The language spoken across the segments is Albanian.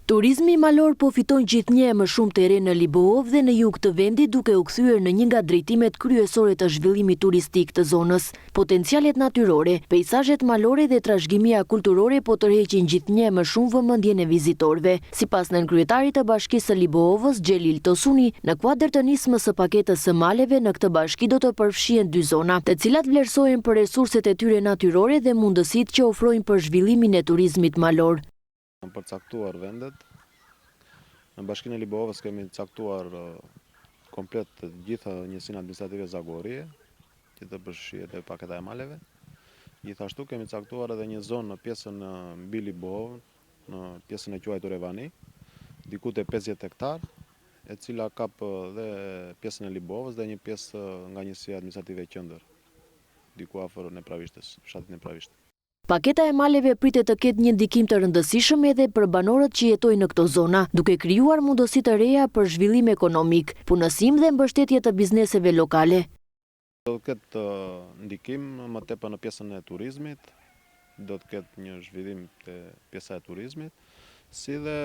Turizmi malor po fiton gjithnjë më shumë terren në Liboov dhe në jug të vendit, duke u kthyer në një nga drejtimet kryesore të zhvillimit turistik të zonës. Potencialet natyrore, peizazhet malore dhe trashëgimia kulturore po tërheqin gjithnjë më shumë vëmendjen e vizitorëve. Sipas nënkryetarit të Bashkisë së Liboovës, Xhelil Tosuni, në kuadër të nismës së paketës së maleve në këtë bashki do të përfshihen 2 zona, të cilat vlerësohen për resurset e tyre natyrore dhe mundësitë që ofrojnë për zhvillimin e turizmit malor. Përcaktuar vendet. Në Bashkinë e Liboovës kemi caktuar komplet të gjitha njësinë administrative zagorie, që të përfshihet e paketa e maleve. Gjithashtu kemi caktuar edhe një zonë në pjesën mbi Liboov, në pjesën e quajtur Evani, diku te 50 hektar, e cila kap dhe pjesën e Liboovës dhe një pjesë nga njësia administrative e Qëndër, diku afër Nepravishtes, fshatit Nepravisht. Paketa e maleve pritet të ketë një ndikim të rëndësishëm edhe për banorët që jetojnë në këto zona, duke krijuar mundësi të reja për zhvillim ekonomik, punësim dhe mbështetje të bizneseve lokale. Do të ketë ndikim më tepër në pjesën e turizmit, do të ketë një zhvillim të pjesa e turizmit, si dhe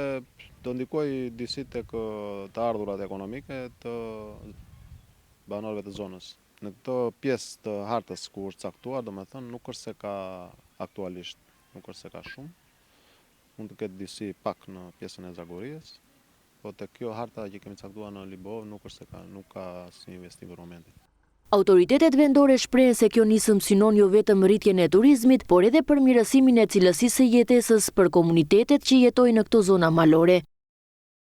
do ndikojë disi tek të ardhurat ekonomike të banorëve të zonës. Në këtë pjesë të hartës ku është caktuar, domethënë nuk është se ka aktualisht, nuk është se ka shumë. Mund të ketë disi pak në pjesën e zagories, po te kjo harta që kemi caktuar në Liboov nuk është se nuk ka asnjë investim për momentin. Autoritetet vendore shprehen se kjo nisëm synon jo vetëm rritjen e turizmit, por edhe përmirësimin e cilësisë së jetesës për komunitetet që jetojnë në këto zona malore.